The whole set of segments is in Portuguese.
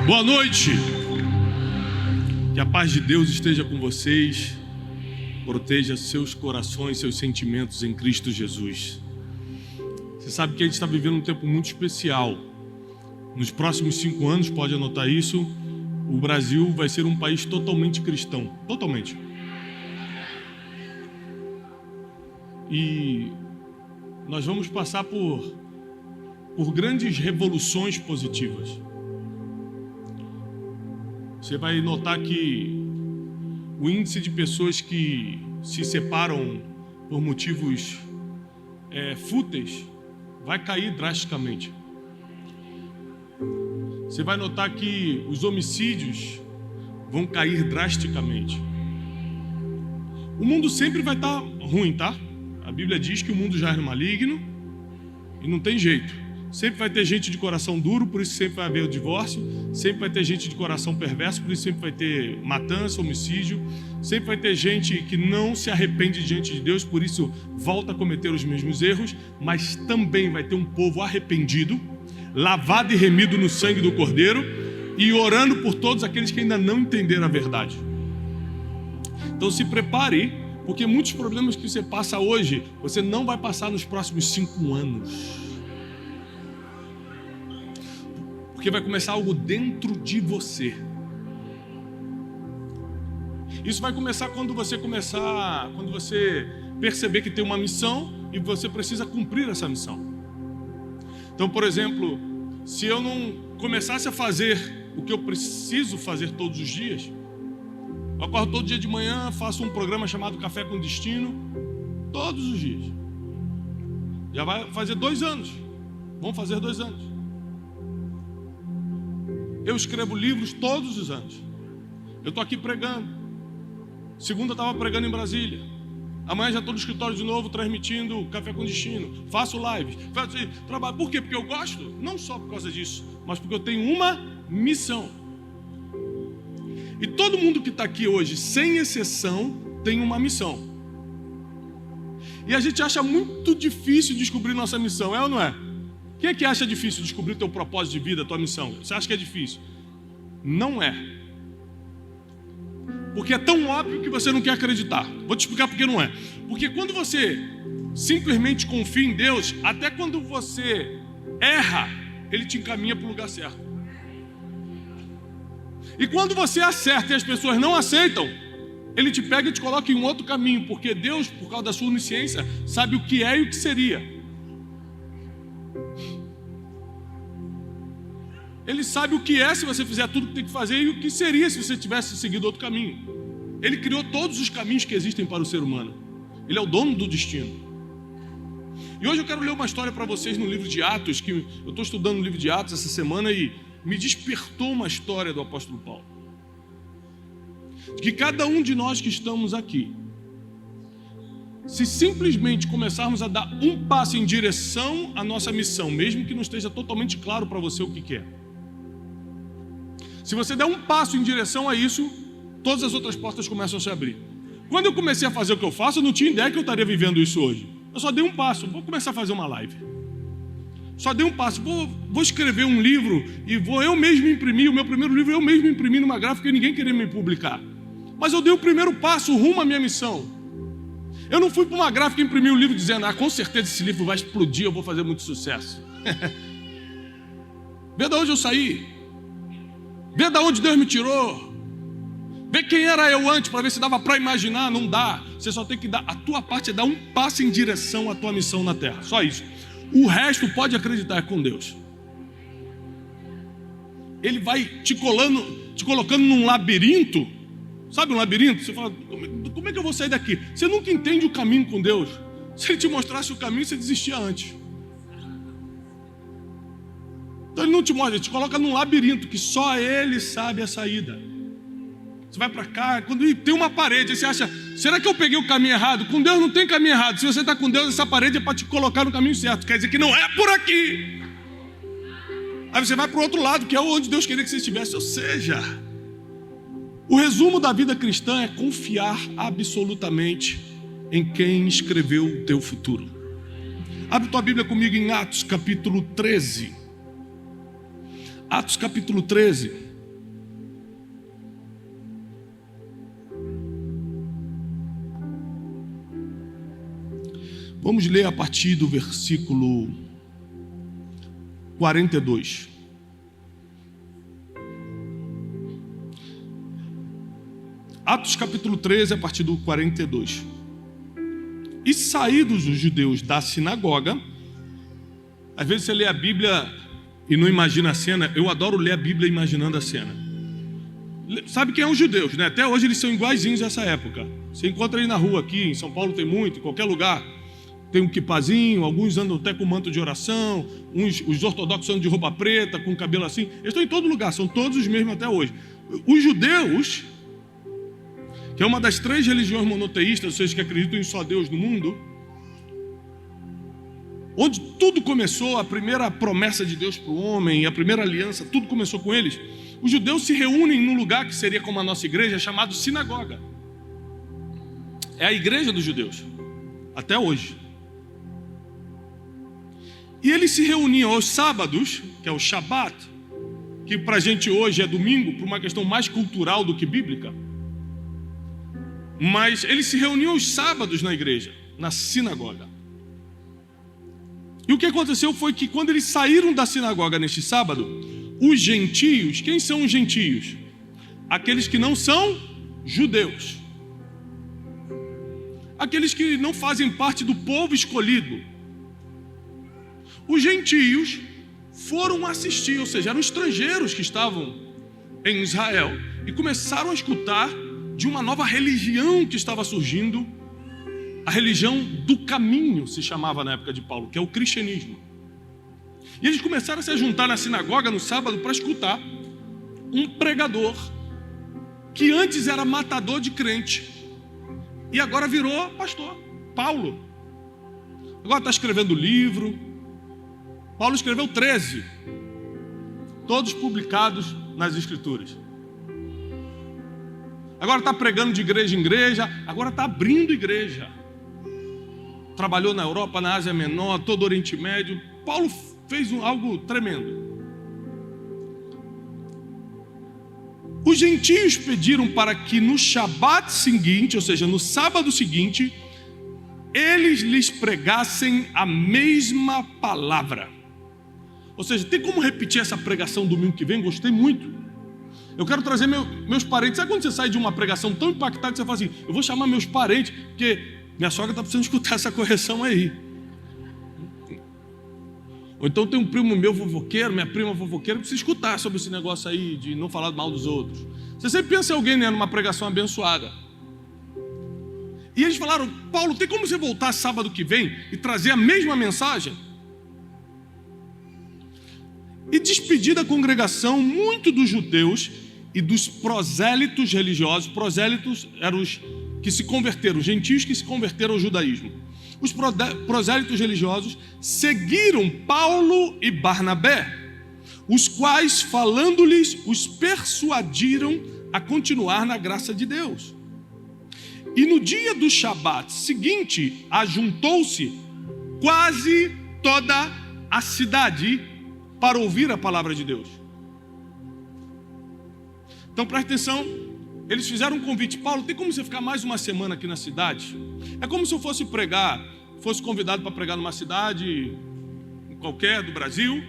Boa noite. Que a paz de Deus esteja com vocês. Proteja seus corações, seus sentimentos em Cristo Jesus. Você sabe que a gente está vivendo um tempo muito especial. Nos próximos 5 anos, pode anotar isso, o Brasil vai ser um país totalmente cristão. Totalmente. E nós vamos passar por grandes revoluções positivas. Você vai notar que o índice de pessoas que se separam por motivos fúteis vai cair drasticamente. Você vai notar que os homicídios vão cair drasticamente. O mundo sempre vai estar ruim, tá? A Bíblia diz que o mundo já é maligno e não tem jeito. Sempre vai ter gente de coração duro, por isso sempre vai haver o divórcio. Sempre vai ter gente de coração perverso, por isso sempre vai ter matança, homicídio. Sempre vai ter gente que não se arrepende diante de Deus, por isso volta a cometer os mesmos erros. Mas também vai ter um povo arrependido, lavado e remido no sangue do Cordeiro e orando por todos aqueles que ainda não entenderam a verdade. Então se prepare, porque muitos problemas que você passa hoje, você não vai passar nos próximos 5 anos. Porque vai começar algo dentro de você. Isso vai começar quando você perceber que tem uma missão e você precisa cumprir essa missão. Então, por exemplo, se eu não começasse a fazer o que eu preciso fazer todos os dias, eu acordo todo dia de manhã, faço um programa chamado Café com Destino, todos os dias. Já vai fazer 2 anos. Vão fazer 2 anos. Eu escrevo livros todos os anos. Eu estou aqui pregando. Segunda eu estava pregando em Brasília. Amanhã já estou no escritório de novo, transmitindo Café com Destino. Faço lives, faço trabalho. Por quê? Porque eu gosto? Não só por causa disso, mas porque eu tenho uma missão. E todo mundo que está aqui hoje, sem exceção, tem uma missão. E a gente acha muito difícil descobrir nossa missão, é ou não é? Quem é que acha difícil descobrir o teu propósito de vida, a tua missão? Você acha que é difícil? Não é. Porque é tão óbvio que você não quer acreditar. Vou te explicar por que não é. Porque quando você simplesmente confia em Deus, até quando você erra, Ele te encaminha para o lugar certo. E quando você acerta e as pessoas não aceitam, Ele te pega e te coloca em um outro caminho. Porque Deus, por causa da sua onisciência, sabe o que é e o que seria. Ele sabe o que é se você fizer tudo o que tem que fazer e o que seria se você tivesse seguido outro caminho. Ele criou todos os caminhos que existem para o ser humano. Ele é o dono do destino. E hoje eu quero ler uma história para vocês no livro de Atos, que eu estou estudando o livro de Atos essa semana e me despertou uma história do apóstolo Paulo. Que cada um de nós que estamos aqui, se simplesmente começarmos a dar um passo em direção à nossa missão, mesmo que não esteja totalmente claro para você o que é. Se você der um passo em direção a isso, todas as outras portas começam a se abrir. Quando eu comecei a fazer o que eu faço, eu não tinha ideia que eu estaria vivendo isso hoje. Eu só dei um passo, vou começar a fazer uma live. Só dei um passo, vou escrever um livro e vou eu mesmo imprimir, o meu primeiro livro eu mesmo imprimi numa gráfica e ninguém queria me publicar. Mas eu dei o primeiro passo rumo à minha missão. Eu não fui para uma gráfica imprimir um livro dizendo, com certeza esse livro vai explodir, eu vou fazer muito sucesso. Vê de onde eu saí. Vê de onde Deus me tirou. Vê quem era eu antes, para ver se dava para imaginar. Não dá. Você só tem que dar, a tua parte é dar um passo em direção à tua missão na terra. Só isso. O resto pode acreditar, é com Deus. Ele vai te colocando num labirinto. Sabe um labirinto? Você fala, como é que eu vou sair daqui? Você nunca entende o caminho com Deus. Se Ele te mostrasse o caminho, você desistia antes. Então Ele não te mostra, Ele te coloca num labirinto que só Ele sabe a saída. Você vai para cá, quando tem uma parede, aí você acha, será que eu peguei o caminho errado? Com Deus não tem caminho errado. Se você está com Deus, essa parede é para te colocar no caminho certo. Quer dizer que não é por aqui. Aí você vai para o outro lado, que é onde Deus queria que você estivesse. Ou seja, o resumo da vida cristã é confiar absolutamente em quem escreveu o teu futuro. Abre tua Bíblia comigo em Atos capítulo 13. Atos capítulo 13. Vamos ler a partir do versículo 42. Atos capítulo 13, a partir do 42. E saídos os judeus da sinagoga, às vezes você lê a Bíblia e não imagina a cena. Eu adoro ler a Bíblia imaginando a cena. Sabe quem é os judeus, né? Até hoje eles são iguaizinhos dessa época. Você encontra aí na rua aqui, em São Paulo tem muito, em qualquer lugar. Tem um quipazinho, alguns andam até com manto de oração, os ortodoxos andam de roupa preta, com cabelo assim. Eles estão em todo lugar, são todos os mesmos até hoje. Os judeus, que é uma das 3 religiões monoteístas, ou seja, que acreditam em só Deus no mundo, onde tudo começou, a primeira promessa de Deus para o homem, a primeira aliança, tudo começou com eles. Os judeus se reúnem num lugar que seria como a nossa igreja, chamado sinagoga. É a igreja dos judeus, até hoje. E eles se reuniam aos sábados, que é o Shabat, que para a gente hoje é domingo, por uma questão mais cultural do que bíblica. Mas eles se reuniam aos sábados na igreja, na sinagoga. E o que aconteceu foi que quando eles saíram da sinagoga neste sábado, os gentios, quem são os gentios? Aqueles que não são judeus. Aqueles que não fazem parte do povo escolhido. Os gentios foram assistir, ou seja, eram estrangeiros que estavam em Israel e começaram a escutar de uma nova religião que estava surgindo, a religião do caminho, se chamava na época de Paulo, que é o cristianismo. E eles começaram a se juntar na sinagoga no sábado para escutar um pregador que antes era matador de crente e agora virou pastor, Paulo. Agora está escrevendo livro. Paulo escreveu 13, todos publicados nas Escrituras. Agora está pregando de igreja em igreja, agora está abrindo igreja. Trabalhou na Europa, na Ásia Menor, todo o Oriente Médio. Paulo fez algo tremendo. Os gentios pediram para que no Shabat seguinte, ou seja, no sábado seguinte, eles lhes pregassem a mesma palavra. Ou seja, tem como repetir essa pregação domingo que vem? Gostei muito. Eu quero trazer meus parentes. Sabe quando você sai de uma pregação tão impactante que você fala assim, eu vou chamar meus parentes, porque minha sogra está precisando escutar essa correção aí. Ou então tem um primo meu fofoqueiro, minha prima fofoqueira, que precisa escutar sobre esse negócio aí de não falar mal dos outros. Você sempre pensa em alguém, né, numa pregação abençoada. E eles falaram, Paulo, tem como você voltar sábado que vem e trazer a mesma mensagem? E despedir da congregação muito dos judeus e dos prosélitos religiosos. Prosélitos eram os que se converteram, gentios que se converteram ao judaísmo. Os prosélitos religiosos seguiram Paulo e Barnabé, os quais, falando-lhes, os persuadiram a continuar na graça de Deus. E no dia do Shabat seguinte, ajuntou-se quase toda a cidade para ouvir a palavra de Deus. Então preste atenção, eles fizeram um convite. Paulo, tem como você ficar mais uma semana aqui na cidade? É como se eu fosse pregar, fosse convidado para pregar numa cidade qualquer do Brasil,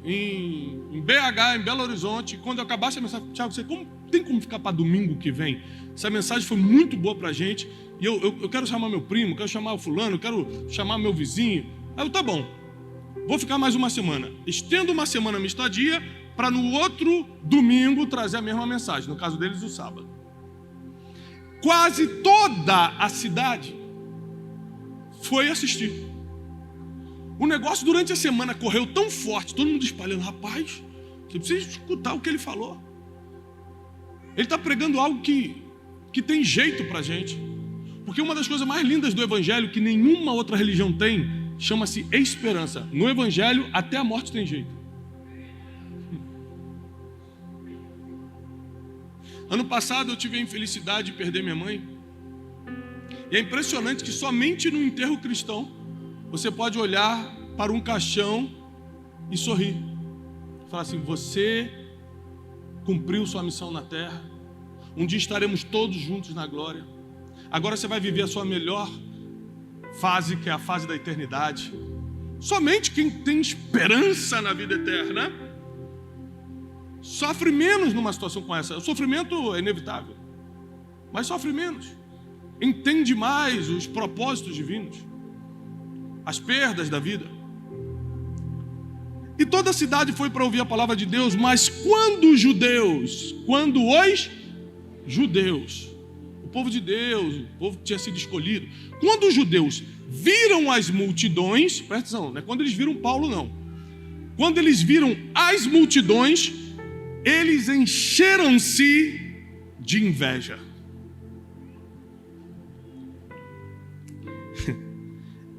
em BH, em Belo Horizonte. Quando eu acabasse a mensagem, Tiago, você tem como ficar para domingo que vem? Essa mensagem foi muito boa para a gente, e eu quero chamar meu primo, quero chamar o fulano, quero chamar meu vizinho. Aí eu, tá bom, vou ficar mais uma semana. Estendo uma semana minha estadia, para no outro domingo trazer a mesma mensagem, no caso deles o sábado. Quase toda a cidade foi assistir. O negócio durante a semana correu tão forte, todo mundo espalhando, rapaz, você precisa escutar o que ele falou. Ele está pregando algo que tem jeito para a gente. Porque uma das coisas mais lindas do Evangelho, que nenhuma outra religião tem, chama-se esperança. No Evangelho, até a morte tem jeito. Ano passado eu tive a infelicidade de perder minha mãe. E é impressionante que somente no enterro cristão você pode olhar para um caixão e sorrir. Falar assim, você cumpriu sua missão na terra. Um dia estaremos todos juntos na glória. Agora você vai viver a sua melhor fase, que é a fase da eternidade. Somente quem tem esperança na vida eterna sofre menos numa situação como essa. O sofrimento é inevitável, mas sofre menos. Entende mais os propósitos divinos, as perdas da vida. E toda a cidade foi para ouvir a palavra de Deus, mas quando os judeus, o povo de Deus, o povo que tinha sido escolhido, quando os judeus viram as multidões, presta atenção, não é quando eles viram Paulo não, quando eles viram as multidões, eles encheram-se de inveja.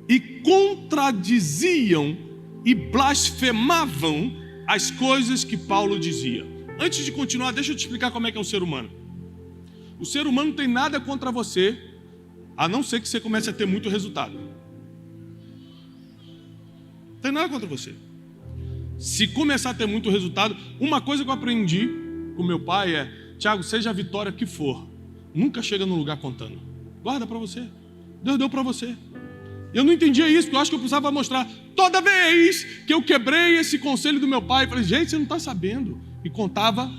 E contradiziam e blasfemavam as coisas que Paulo dizia. Antes de continuar, deixa eu te explicar como é que é o ser humano. O ser humano não tem nada contra você, a não ser que você comece a ter muito resultado. Não tem nada contra você. Se começar a ter muito resultado, uma coisa que eu aprendi com meu pai é: Tiago, seja a vitória que for, nunca chega num lugar contando. Guarda para você. Deus deu para você. Eu não entendia isso, porque eu acho que eu precisava mostrar. Toda vez que eu quebrei esse conselho do meu pai, eu falei: gente, você não está sabendo. E contava,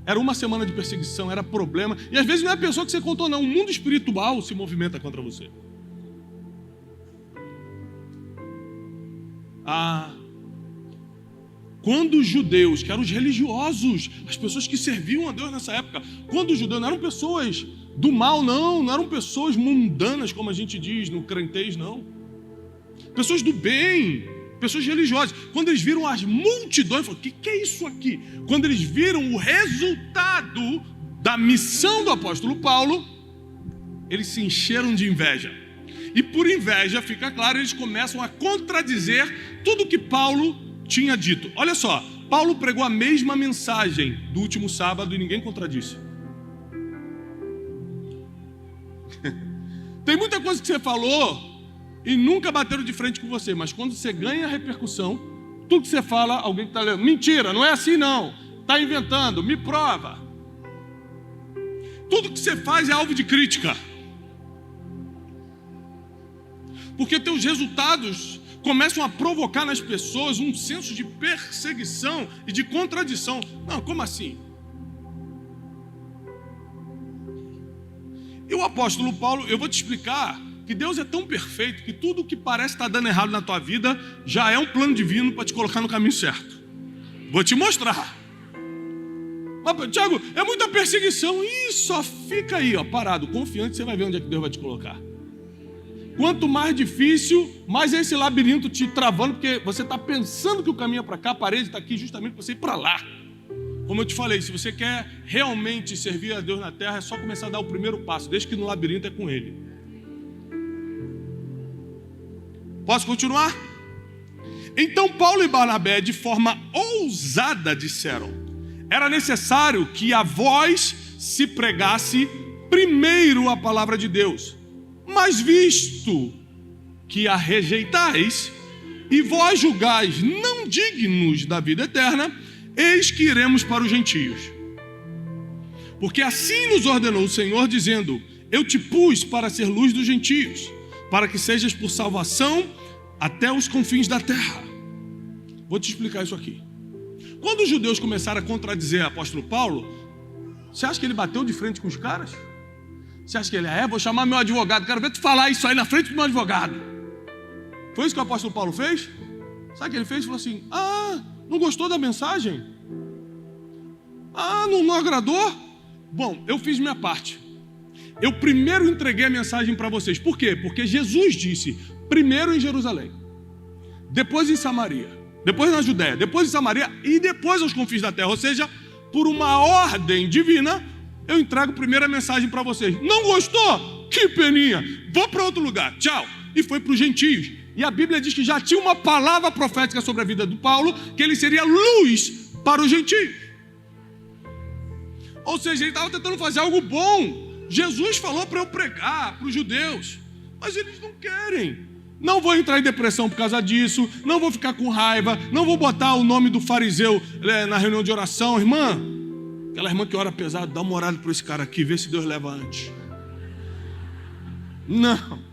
era uma semana de perseguição, era problema. E às vezes não é a pessoa que você contou, não. O mundo espiritual se movimenta contra você. Quando os judeus, que eram os religiosos, as pessoas que serviam a Deus nessa época, quando os judeus não eram pessoas do mal, não eram pessoas mundanas, como a gente diz no crentez, não. Pessoas do bem, pessoas religiosas. Quando eles viram as multidões, falaram: o que é isso aqui? Quando eles viram o resultado da missão do apóstolo Paulo, eles se encheram de inveja. E por inveja, fica claro, eles começam a contradizer tudo que Paulo tinha dito. Olha só, Paulo pregou a mesma mensagem do último sábado e ninguém contradisse. Tem muita coisa que você falou e nunca bateram de frente com você, mas quando você ganha repercussão, tudo que você fala, alguém que está lendo: mentira, não é assim não, está inventando, me prova. Tudo que você faz é alvo de crítica, porque teus resultados começam a provocar nas pessoas um senso de perseguição e de contradição. Não, como assim? E o apóstolo Paulo, eu vou te explicar que Deus é tão perfeito que tudo que parece estar dando errado na tua vida já é um plano divino para te colocar no caminho certo. Vou te mostrar. Mas, Tiago, é muita perseguição. Ih, só fica aí, ó, parado, confiante, você vai ver onde é que Deus vai te colocar. Quanto mais difícil, mais é esse labirinto te travando, porque você está pensando que o caminho é para cá, a parede está aqui justamente para você ir para lá. Como eu te falei, se você quer realmente servir a Deus na terra, é só começar a dar o primeiro passo, desde que no labirinto é com Ele. Posso continuar? Então Paulo e Barnabé, de forma ousada, disseram: era necessário que a vós se pregasse primeiro a palavra de Deus. Mas visto que a rejeitais e vós julgais não dignos da vida eterna, eis que iremos para os gentios. Porque assim nos ordenou o Senhor, dizendo: eu te pus para ser luz dos gentios, para que sejas por salvação até os confins da terra. Vou te explicar isso aqui. Quando os judeus começaram a contradizer o apóstolo Paulo, você acha que ele bateu de frente com os caras? Você acha que ele vou chamar meu advogado, quero ver tu falar isso aí na frente do meu advogado. Foi isso que o apóstolo Paulo fez? Sabe o que ele fez? Ele falou assim: não gostou da mensagem? Não agradou? Bom, eu fiz minha parte. Eu primeiro entreguei a mensagem para vocês. Por quê? Porque Jesus disse: primeiro em Jerusalém, depois em Samaria, depois na Judéia, depois em Samaria e depois aos confins da terra. Ou seja, por uma ordem divina, eu entrego primeiro a mensagem para vocês. Não gostou? Que peninha, vou para outro lugar, tchau. E foi para os gentios. E a Bíblia diz que já tinha uma palavra profética sobre a vida do Paulo, que ele seria luz para os gentios. Ou seja, ele estava tentando fazer algo bom. Jesus falou para eu pregar para os judeus, mas eles não querem. Não vou entrar em depressão por causa disso, não vou ficar com raiva, não vou botar o nome do fariseu na reunião de oração. Irmã, aquela irmã que ora pesado, dá uma orada para esse cara aqui, vê se Deus leva antes. Não.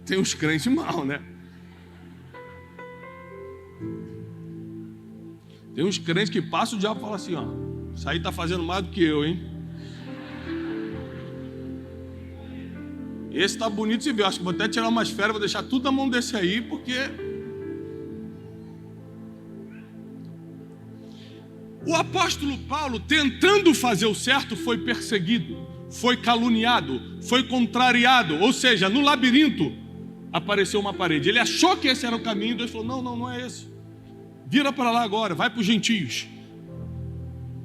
tem uns crentes mal, né? Tem uns crentes que passam, o diabo fala assim, ó, isso aí tá fazendo mais do que eu, hein? Esse tá bonito de se ver, acho que vou até tirar umas férias, vou deixar tudo na mão desse aí, porque... O apóstolo Paulo, tentando fazer o certo, foi perseguido, foi caluniado, foi contrariado, ou seja, no labirinto apareceu uma parede. Ele achou que esse era o caminho, Deus falou, não é esse. Vira para lá agora, vai para os gentios.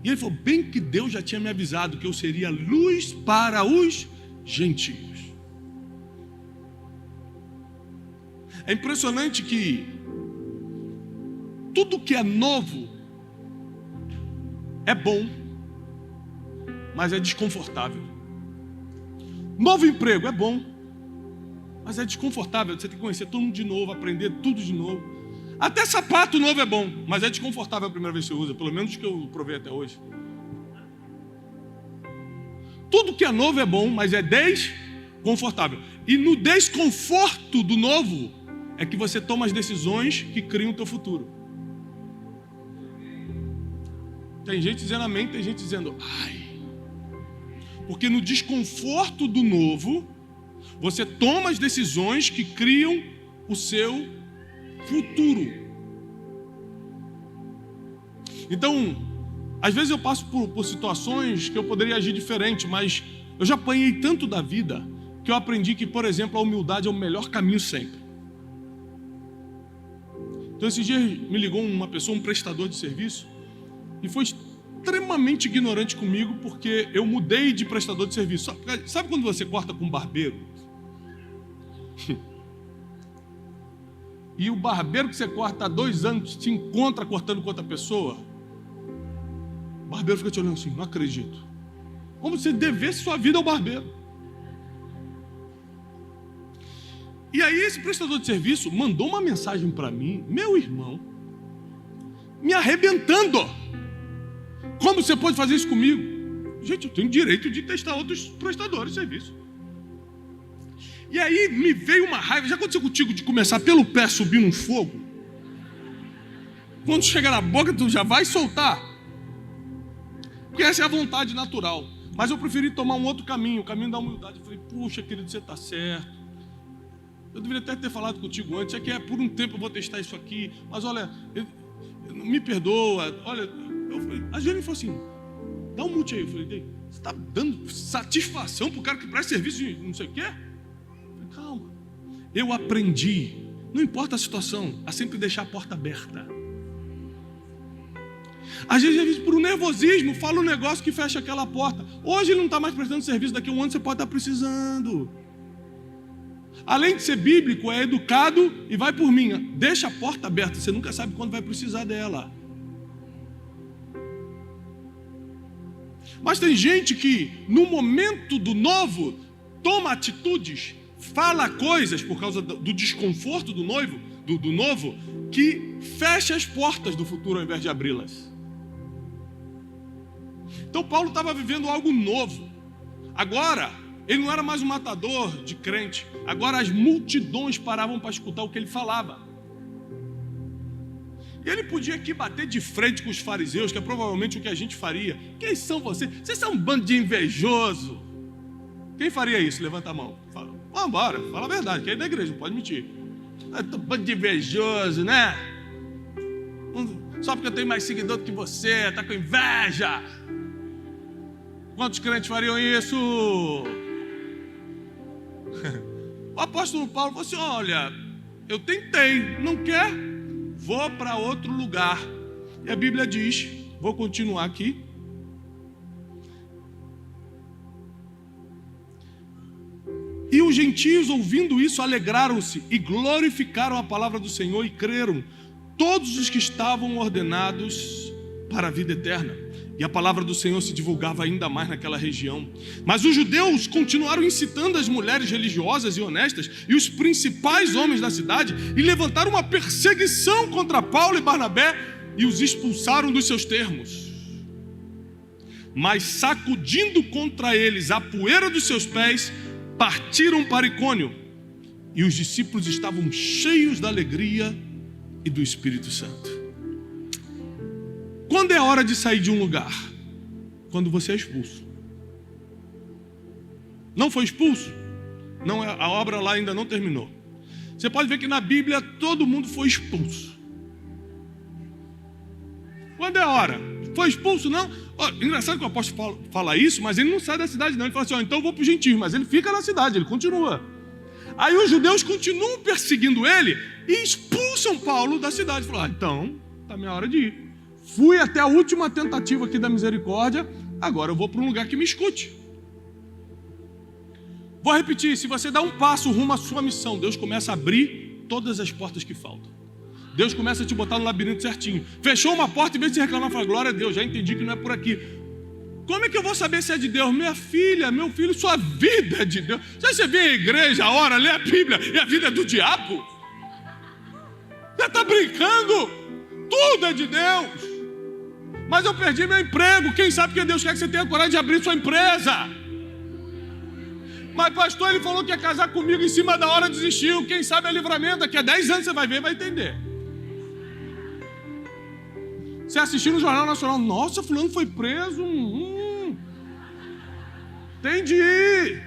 E ele falou, bem que Deus já tinha me avisado que eu seria luz para os gentios. É impressionante que tudo que é novo é bom, mas é desconfortável. Novo emprego é bom, mas é desconfortável. Você tem que conhecer todo mundo de novo, aprender tudo de novo. Até sapato novo é bom, mas é desconfortável a primeira vez que você usa, pelo menos que eu provei até hoje. Tudo que é novo é bom, mas é desconfortável. E no desconforto do novo é que você toma as decisões que criam o teu futuro. Tem gente dizendo amém, tem gente dizendo ai. Porque no desconforto do novo, você toma as decisões que criam o seu futuro. Então, às vezes eu passo por situações que eu poderia agir diferente, mas eu já apanhei tanto da vida que eu aprendi que, por exemplo, a humildade é o melhor caminho sempre. Então, esses dias me ligou uma pessoa, um prestador de serviço, e foi extremamente ignorante comigo porque eu mudei de prestador de serviço. Sabe quando você corta com um barbeiro? E o barbeiro que você corta há 2 anos te encontra cortando com outra pessoa? O barbeiro fica te olhando assim, não acredito. Como se devesse sua vida ao barbeiro. E aí esse prestador de serviço mandou uma mensagem para mim, meu irmão, me arrebentando. Como você pode fazer isso comigo? Gente, eu tenho direito de testar outros prestadores de serviço. E aí me veio uma raiva. Já aconteceu contigo de começar pelo pé subir num fogo? Quando chega na boca, tu já vai soltar. Porque essa é a vontade natural. Mas eu preferi tomar um outro caminho, o caminho da humildade. Eu falei, puxa, querido, você está certo. Eu deveria até ter falado contigo antes. É que por um tempo eu vou testar isso aqui. Mas olha, me perdoa. Olha, a Jane falou assim, dá um mute aí. Eu falei, você está dando satisfação para o cara que presta serviço de não sei o quê? Calma, eu aprendi, não importa a situação, a sempre deixar a porta aberta. Às vezes, por um nervosismo, fala um negócio que fecha aquela porta. Hoje ele não está mais prestando serviço, daqui a um ano você pode estar precisando. Além de ser bíblico, é educado e vai por mim. Deixa a porta aberta, você nunca sabe quando vai precisar dela. Mas tem gente que, no momento do novo, toma atitudes, fala coisas por causa do desconforto do noivo, do novo, que fecha as portas do futuro ao invés de abri-las. Então Paulo estava vivendo algo novo. Agora, ele não era mais um matador de crente. Agora as multidões paravam para escutar o que ele falava. E ele podia aqui bater de frente com os fariseus, que é provavelmente o que a gente faria. Quem são vocês? Vocês são um bando de invejoso. Quem faria isso? Levanta a mão. Fala, vamos embora, fala a verdade, que é da igreja, não pode mentir. Bando de invejoso, né? Só porque eu tenho mais seguidor do que você, tá com inveja. Quantos crentes fariam isso? O apóstolo Paulo falou assim, olha, eu tentei, não quer? Vou para outro lugar. E a Bíblia diz, vou continuar aqui. E os gentios, ouvindo isso, alegraram-se e glorificaram a palavra do Senhor e creram todos os que estavam ordenados para a vida eterna. E a palavra do Senhor se divulgava ainda mais naquela região. Mas os judeus continuaram incitando as mulheres religiosas e honestas e os principais homens da cidade e levantaram uma perseguição contra Paulo e Barnabé e os expulsaram dos seus termos. Mas sacudindo contra eles a poeira dos seus pés, partiram para Icônio. e os discípulos estavam cheios da alegria e do Espírito Santo. Quando é hora de sair de um lugar? Quando você é expulso. Não foi expulso? Não, a obra lá ainda não terminou. Você pode ver que na Bíblia todo mundo foi expulso. Quando é hora? Foi expulso, não? Engraçado que o apóstolo fala isso, mas ele não sai da cidade não. Ele fala assim, então eu vou para os gentios, mas ele fica na cidade, ele continua. Aí os judeus continuam perseguindo ele e expulsam Paulo da cidade. Falaram, então, está minha hora de ir. Fui até a última tentativa aqui da misericórdia, agora eu vou para um lugar que me escute. Vou repetir, se você dá um passo rumo à sua missão, Deus começa a abrir todas as portas que faltam. Deus começa a te botar no labirinto certinho. Fechou uma porta, em vez de você reclamar, fala, glória a Deus, já entendi que não é por aqui. Como é que eu vou saber se é de Deus? Minha filha, meu filho, sua vida é de Deus. Você vem à igreja, ora, lê a Bíblia, e a vida é do diabo? Você está brincando? Tudo é de Deus. Mas eu perdi meu emprego. Quem sabe que Deus quer que você tenha coragem de abrir sua empresa? Mas pastor, ele falou que ia casar comigo, em cima da hora desistiu. Quem sabe é livramento, daqui a 10 anos você vai ver e vai entender. Você assistiu no Jornal Nacional, nossa, fulano foi preso. Entendi.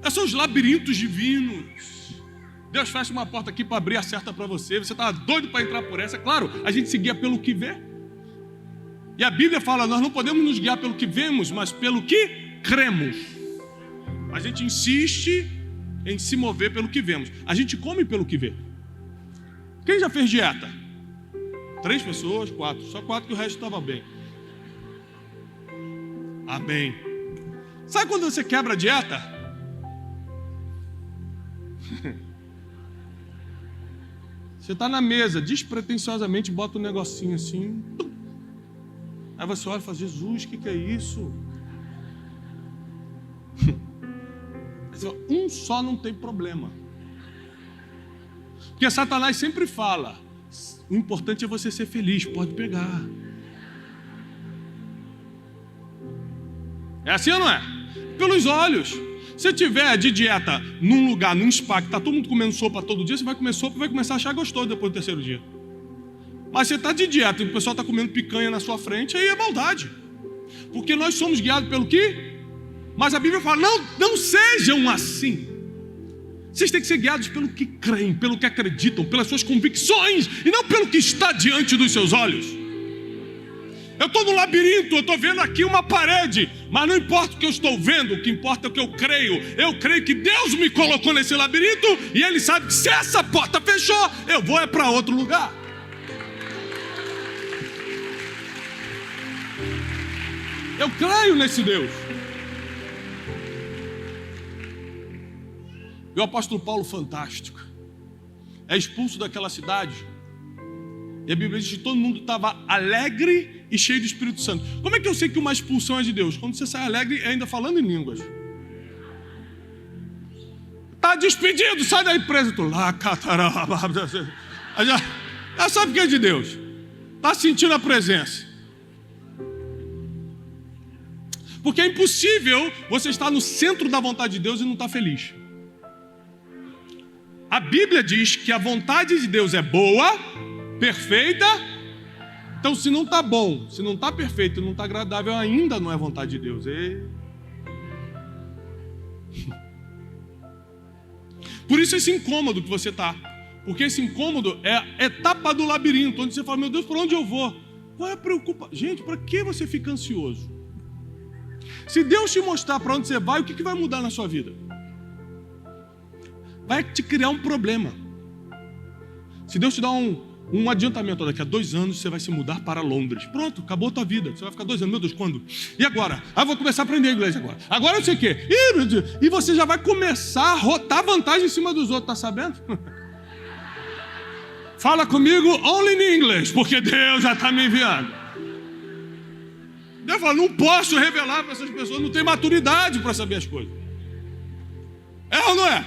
Esses são os labirintos divinos. Deus fecha uma porta aqui para abrir a certa para você. Você estava doido para entrar por essa. Claro, a gente se guia pelo que vê. E a Bíblia fala, nós não podemos nos guiar pelo que vemos, mas pelo que cremos. A gente insiste em se mover pelo que vemos. A gente come pelo que vê. Quem já fez dieta? 3 pessoas, 4. Só 4 que o resto estava bem. Amém. Sabe quando você quebra a dieta? Você está na mesa, despretensiosamente bota um negocinho assim. Aí você olha e fala, Jesus, o que é isso? Um só não tem problema. Porque Satanás sempre fala, o importante é você ser feliz, pode pegar. É assim ou não é? Pelos olhos. Se tiver de dieta num lugar, num spa, que está todo mundo comendo sopa todo dia, você vai comer sopa e vai começar a achar gostoso depois do 3º dia. Mas você está de dieta e o pessoal está comendo picanha na sua frente, aí é maldade. Porque nós somos guiados pelo quê? Mas a Bíblia fala, não sejam assim. Vocês têm que ser guiados pelo que creem, pelo que acreditam, pelas suas convicções, e não pelo que está diante dos seus olhos. Eu estou no labirinto, eu estou vendo aqui uma parede, mas não importa o que eu estou vendo, o que importa é o que eu creio. Eu creio que Deus me colocou nesse labirinto e Ele sabe que se essa porta fechou, eu vou para outro lugar. Eu creio nesse Deus. E o apóstolo Paulo, fantástico, é expulso daquela cidade. E a Bíblia diz que todo mundo estava alegre e cheio do Espírito Santo. Como é que eu sei que uma expulsão é de Deus? Quando você sai alegre e ainda falando em línguas. Está despedido, sai da empresa. Tu lá, já sabe que é de Deus. Está sentindo a presença. Porque é impossível você estar no centro da vontade de Deus e não estar feliz. A Bíblia diz que a vontade de Deus é boa, perfeita. Então, se não está bom, se não está perfeito, não está agradável, ainda não é vontade de Deus. Por isso esse incômodo que você está. Porque esse incômodo é a etapa do labirinto, onde você fala, meu Deus, por onde eu vou? Qual é a preocupação? Gente, para que você fica ansioso? Se Deus te mostrar para onde você vai, o que vai mudar na sua vida? Vai te criar um problema. Se Deus te dá um adiantamento, daqui a 2 anos você vai se mudar para Londres. Pronto, acabou a tua vida. Você vai ficar 2 anos, meu Deus, quando? E agora? Vou começar a aprender inglês agora. Agora não sei o quê. E você já vai começar a rotar vantagem em cima dos outros, tá sabendo? Fala comigo only in English, porque Deus já está me enviando. Deus fala, não posso revelar para essas pessoas, não tem maturidade para saber as coisas. É ou não é?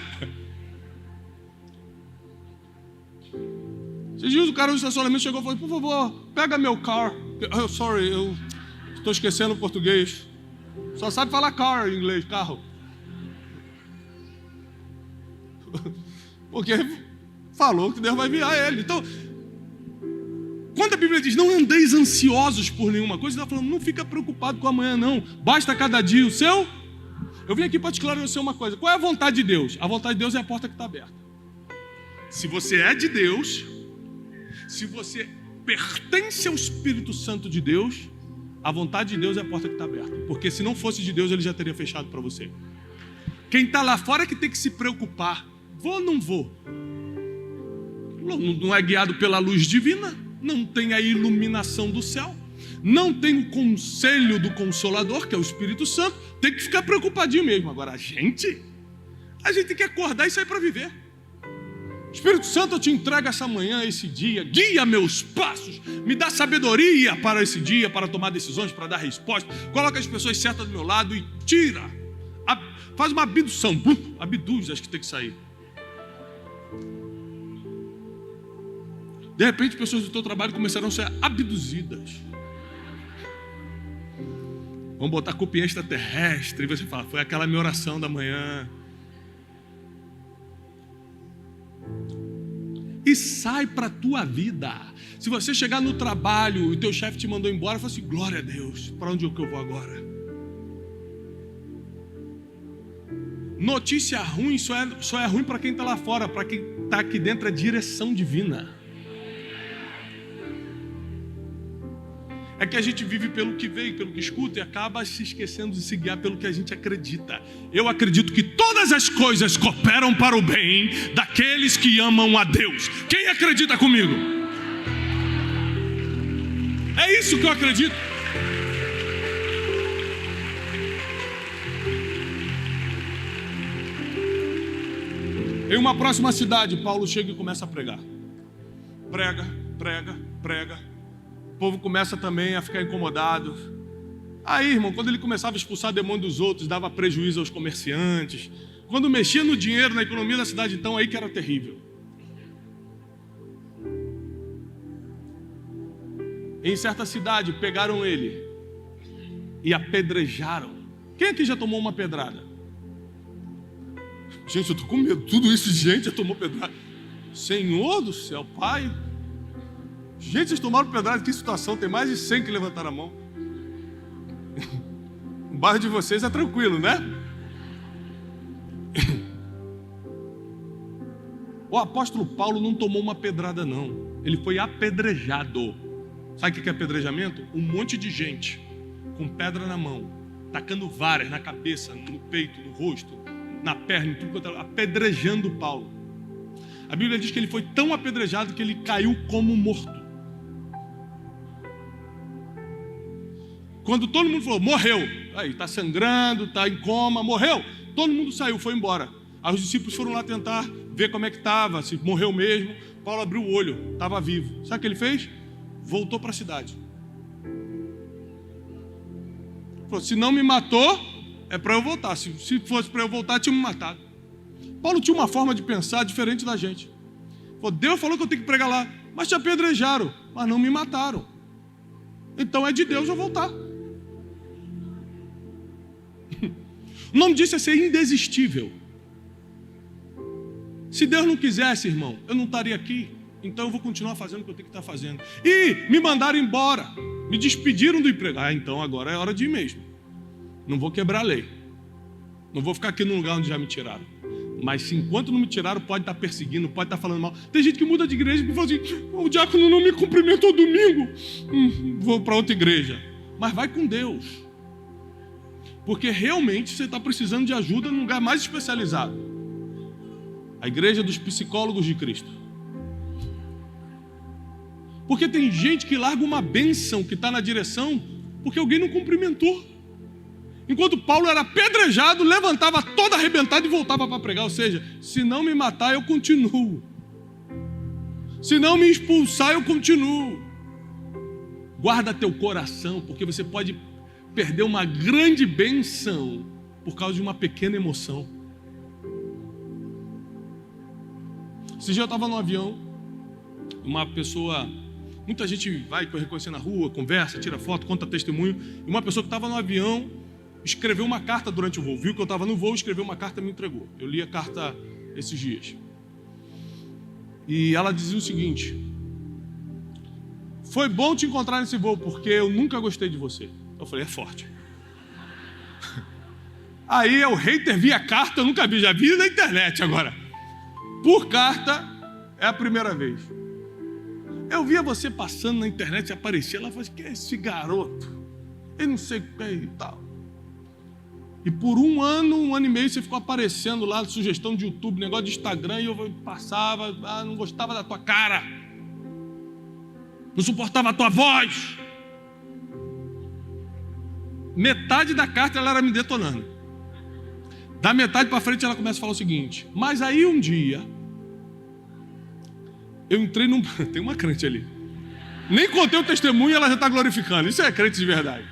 Esses dias o cara no estacionamento chegou e falou: por favor, pega meu car. Oh, sorry, eu estou esquecendo o português. Só sabe falar car em inglês, carro. Porque falou que Deus vai enviar ele. Então, quando a Bíblia diz não andeis ansiosos por nenhuma coisa, está falando, não fica preocupado com amanhã não. Basta cada dia o seu. Eu vim aqui para te esclarecer uma coisa. Qual é a vontade de Deus? A vontade de Deus é a porta que está aberta. Se você é de Deus, se você pertence ao Espírito Santo de Deus, a vontade de Deus é a porta que está aberta. Porque se não fosse de Deus, ele já teria fechado para você. Quem está lá fora é que tem que se preocupar. Vou ou não vou? Não é guiado pela luz divina, não tem a iluminação do céu, não tem o conselho do Consolador, que é o Espírito Santo, tem que ficar preocupadinho mesmo. Agora a gente tem que acordar e sair para viver. Espírito Santo, eu te entrego essa manhã, esse dia, guia meus passos, me dá sabedoria para esse dia, para tomar decisões, para dar resposta, coloca as pessoas certas do meu lado e tira, faz uma abdução, abduz as que tem que sair. De repente, pessoas do teu trabalho começarão a ser abduzidas. Vamos botar culpa em extraterrestre. E você fala, foi aquela minha oração da manhã. E sai para a tua vida. Se você chegar no trabalho e o teu chefe te mandou embora, fala assim, glória a Deus, para onde é que eu vou agora? Notícia ruim só é ruim para quem está lá fora. Para quem está aqui dentro é direção divina. É que a gente vive pelo que vê, pelo que escuta e acaba se esquecendo de se guiar pelo que a gente acredita. Eu acredito que todas as coisas cooperam para o bem daqueles que amam a Deus. Quem acredita comigo? É isso que eu acredito. Em uma próxima cidade, Paulo chega e começa a pregar. Prega. O povo começa também a ficar incomodado. Aí, irmão, quando ele começava a expulsar demônio dos outros, dava prejuízo aos comerciantes. Quando mexia no dinheiro, na economia da cidade, então, aí que era terrível. Em certa cidade, pegaram ele e apedrejaram. Quem aqui já tomou uma pedrada? Gente, eu estou com medo. Tudo isso de gente já tomou pedrada. Senhor do céu, Pai. Gente, vocês tomaram pedrada, que situação, tem mais de 100 que levantaram a mão. O bairro de vocês é tranquilo, né? O apóstolo Paulo não tomou uma pedrada não, ele foi apedrejado. Sabe o que é apedrejamento? Um monte de gente com pedra na mão, tacando varas na cabeça, no peito, no rosto, na perna, em tudo, apedrejando Paulo. A Bíblia diz que ele foi tão apedrejado que ele caiu como morto. Quando todo mundo falou, morreu, aí está sangrando, está em coma, morreu, todo mundo saiu, foi embora. Aí os discípulos foram lá tentar ver como é que estava, se morreu mesmo. Paulo abriu o olho, estava vivo. Sabe o que ele fez? Voltou para a cidade. Falou, se não me matou, é para eu voltar. Se fosse para eu voltar, tinha me matado. Paulo tinha uma forma de pensar diferente da gente. Falou, Deus falou que eu tenho que pregar lá, mas te apedrejaram, mas não me mataram. Então é de Deus eu voltar. O nome disso é ser indesistível. Se Deus não quisesse, irmão, eu não estaria aqui. Então eu vou continuar fazendo o que eu tenho que estar fazendo. E me mandaram embora, me despediram do emprego. Então agora é hora de ir mesmo. Não vou quebrar a lei. Não vou ficar aqui no lugar onde já me tiraram. Mas se enquanto não me tiraram, pode estar perseguindo, pode estar falando mal. Tem gente que muda de igreja e fala assim, o diácono não me cumprimentou domingo. Vou para outra igreja. Mas vai com Deus. Porque realmente você está precisando de ajuda num lugar mais especializado. A igreja dos psicólogos de Cristo. Porque tem gente que larga uma bênção que está na direção porque alguém não cumprimentou. Enquanto Paulo era apedrejado, levantava todo arrebentado e voltava para pregar. Ou seja, se não me matar, eu continuo. Se não me expulsar, eu continuo. Guarda teu coração, porque você pode perder uma grande bênção por causa de uma pequena emoção. Esse dia eu estava no avião, uma pessoa, muita gente vai reconhecer na rua, conversa, tira foto, conta testemunho, e uma pessoa que estava no avião escreveu uma carta durante o voo, viu que eu estava no voo, escreveu uma carta e me entregou. Eu li a carta esses dias. E ela dizia o seguinte: foi bom te encontrar nesse voo, porque eu nunca gostei de você. Eu falei, é forte. Aí o hater via carta, eu nunca vi, já vi na internet agora. Por carta, é a primeira vez. Eu via você passando na internet e aparecia, ela falou, que é esse garoto? Eu não sei o que é e tal. E por um ano e meio, você ficou aparecendo lá, sugestão de YouTube, negócio de Instagram, e eu passava, não gostava da tua cara. Não suportava a tua voz. Metade da carta ela era me detonando. Da metade para frente ela começa a falar o seguinte: mas aí um dia eu entrei num... Tem uma crente ali. Nem contei o testemunho e ela já está glorificando. Isso é crente de verdade.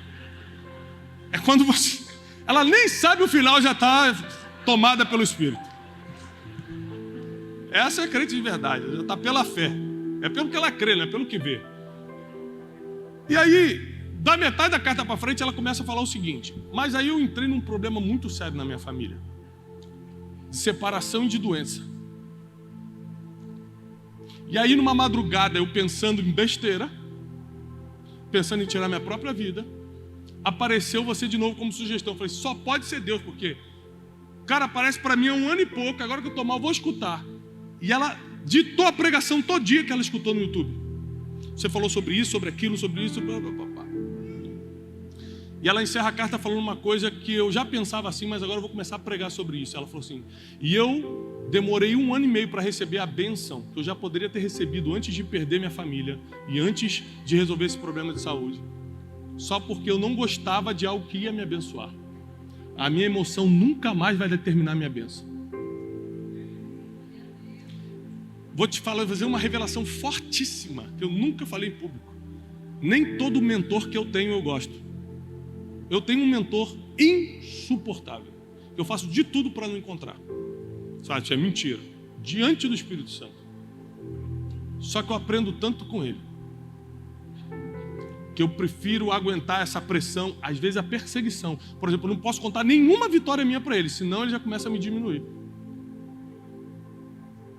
É quando você... Ela nem sabe o final, já está tomada pelo Espírito. Essa é crente de verdade. Já está pela fé. É pelo que ela crê, não é pelo que vê. E aí, da metade da carta para frente, ela começa a falar o seguinte: mas aí eu entrei num problema muito sério na minha família. De separação e de doença. E aí, numa madrugada, eu pensando em besteira, pensando em tirar minha própria vida, apareceu você de novo como sugestão. Eu falei, só pode ser Deus, porque o cara aparece para mim há 1 ano e pouco, agora que eu estou mal, eu vou escutar. E ela ditou a pregação todo dia que ela escutou no YouTube. Você falou sobre isso, sobre aquilo, sobre isso, blá, blá, blá, blá. E ela encerra a carta falando uma coisa que eu já pensava assim, mas agora eu vou começar a pregar sobre isso. Ela falou assim: e eu demorei 1 ano e meio para receber a bênção que eu já poderia ter recebido antes de perder minha família e antes de resolver esse problema de saúde, só porque eu não gostava de algo que ia me abençoar. A minha emoção nunca mais vai determinar a minha bênção. Vou te fazer uma revelação fortíssima que eu nunca falei em público. Nem todo mentor que eu tenho eu gosto. Eu tenho um mentor insuportável. Eu faço de tudo para não encontrar. Sabe, isso é mentira. Diante do Espírito Santo. Só que eu aprendo tanto com ele, que eu prefiro aguentar essa pressão, às vezes a perseguição. Por exemplo, eu não posso contar nenhuma vitória minha para ele, senão ele já começa a me diminuir.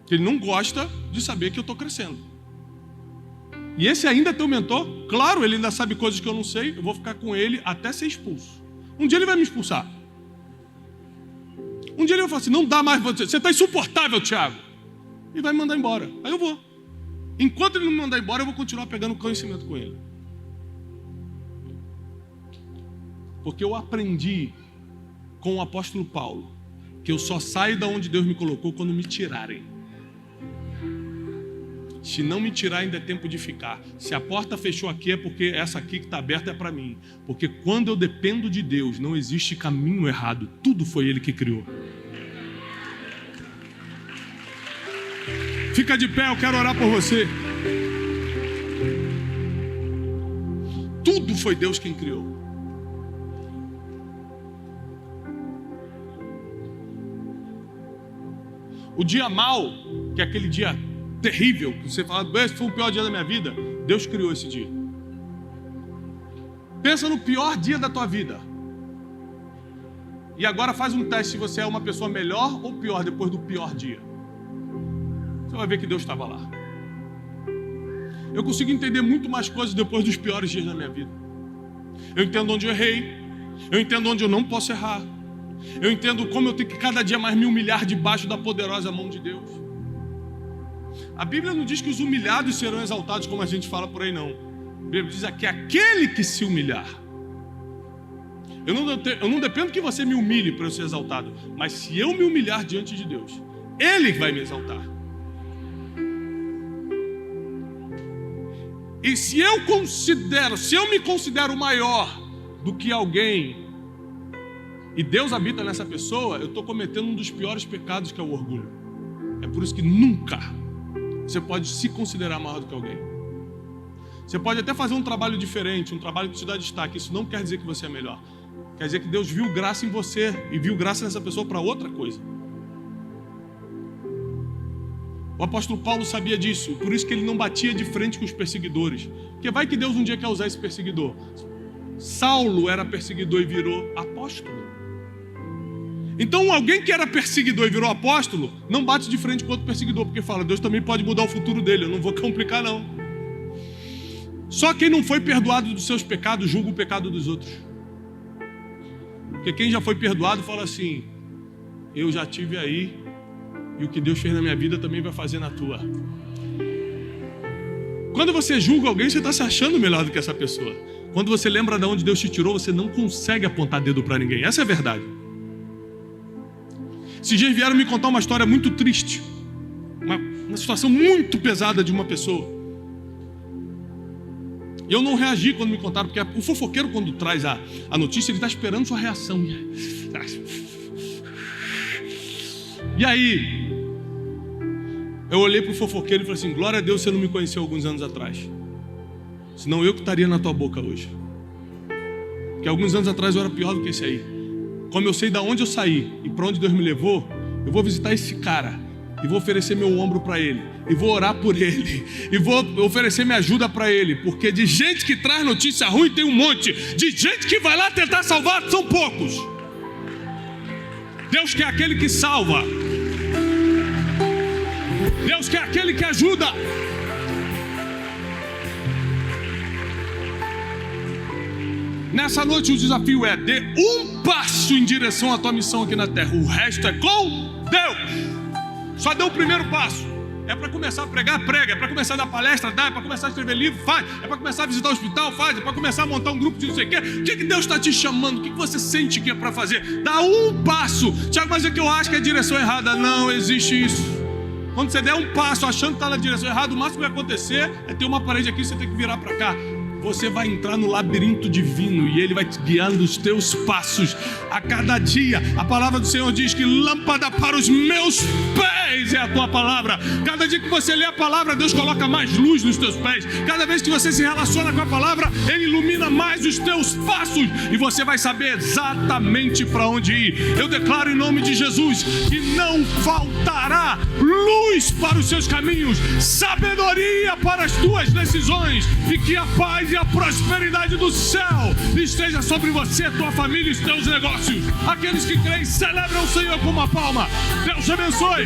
Ele não gosta de saber que eu estou crescendo. E esse ainda é teu mentor? Claro, ele ainda sabe coisas que eu não sei, eu vou ficar com ele até ser expulso. Um dia ele vai me expulsar. Um dia ele vai falar assim, não dá mais, você está insuportável, Thiago. E vai me mandar embora. Aí eu vou. Enquanto ele não me mandar embora, eu vou continuar pegando conhecimento com ele. Porque eu aprendi com o apóstolo Paulo que eu só saio da onde Deus me colocou quando me tirarem. Se não me tirar, ainda é tempo de ficar. Se a porta fechou aqui, é porque essa aqui que está aberta é para mim. Porque quando eu dependo de Deus, não existe caminho errado. Tudo foi Ele que criou. Fica de pé, eu quero orar por você. Tudo foi Deus quem criou. O dia mau, que é aquele dia terrível, que você fala, esse foi o pior dia da minha vida, Deus criou esse dia. Pensa no pior dia da tua vida. E agora faz um teste se você é uma pessoa melhor ou pior depois do pior dia. Você vai ver que Deus estava lá. Eu consigo entender muito mais coisas depois dos piores dias da minha vida. Eu entendo onde eu errei. Eu entendo onde eu não posso errar. Eu entendo como eu tenho que cada dia mais me humilhar debaixo da poderosa mão de Deus. A Bíblia não diz que os humilhados serão exaltados como a gente fala por aí, não. A Bíblia diz aqui, aquele que se humilhar. Eu não dependo que você me humilhe para eu ser exaltado, mas se eu me humilhar diante de Deus, Ele vai me exaltar. E se eu me considero maior do que alguém, e Deus habita nessa pessoa, eu estou cometendo um dos piores pecados, que é o orgulho. É por isso que nunca você pode se considerar maior do que alguém. Você pode até fazer um trabalho diferente, um trabalho que te dá destaque. Isso não quer dizer que você é melhor. Quer dizer que Deus viu graça em você e viu graça nessa pessoa para outra coisa. O apóstolo Paulo sabia disso, por isso que ele não batia de frente com os perseguidores. Porque vai que Deus um dia quer usar esse perseguidor. Saulo era perseguidor e virou apóstolo. Então alguém que era perseguidor e virou apóstolo, não bate de frente com outro perseguidor, porque fala, Deus também pode mudar o futuro dele, eu não vou complicar não. Só quem não foi perdoado dos seus pecados, julga o pecado dos outros. Porque quem já foi perdoado fala assim, eu já tive aí, e o que Deus fez na minha vida também vai fazer na tua. Quando você julga alguém, você está se achando melhor do que essa pessoa. Quando você lembra de onde Deus te tirou, você não consegue apontar dedo para ninguém. Essa é a verdade. Esses dias vieram me contar uma história muito triste. Uma situação muito pesada de uma pessoa. E eu não reagi quando me contaram, porque o fofoqueiro, quando traz a notícia, ele está esperando sua reação. E aí, eu olhei para o fofoqueiro e falei assim, glória a Deus você não me conheceu alguns anos atrás. Senão eu que estaria na tua boca hoje. Porque alguns anos atrás eu era pior do que esse aí. Como eu sei de onde eu saí e para onde Deus me levou, eu vou visitar esse cara e vou oferecer meu ombro para ele, e vou orar por ele, e vou oferecer minha ajuda para ele, porque de gente que traz notícia ruim tem um monte, de gente que vai lá tentar salvar são poucos. Deus quer aquele que salva, Deus quer aquele que ajuda. Nessa noite o desafio é: dê um passo em direção à tua missão aqui na terra. O resto é com Deus. Só dê o primeiro passo. É para começar a pregar, prega. É para começar a dar palestra, dá. É para começar a escrever livro, faz. É para começar a visitar o hospital, faz. É para começar a montar um grupo de não sei o quê. O que Deus está te chamando? O que você sente que é para fazer? Dá um passo. Tiago, mas é que eu acho que é a direção errada. Não existe isso. Quando você der um passo achando que está na direção errada, o máximo que vai acontecer é ter uma parede aqui e você tem que virar para cá. Você vai entrar no labirinto divino e Ele vai te guiando os teus passos a cada dia. A palavra do Senhor diz que lâmpada para os meus pés é a tua palavra. Cada dia que você lê a palavra, Deus coloca mais luz nos teus pés. Cada vez que você se relaciona com a palavra, Ele ilumina mais os teus passos e você vai saber exatamente para onde ir. Eu declaro em nome de Jesus que não faltará luz para os seus caminhos, sabedoria para as tuas decisões, e que a paz e a prosperidade do céu esteja sobre você, tua família e os teus negócios. Aqueles que creem, celebram o Senhor com uma palma. Deus te abençoe.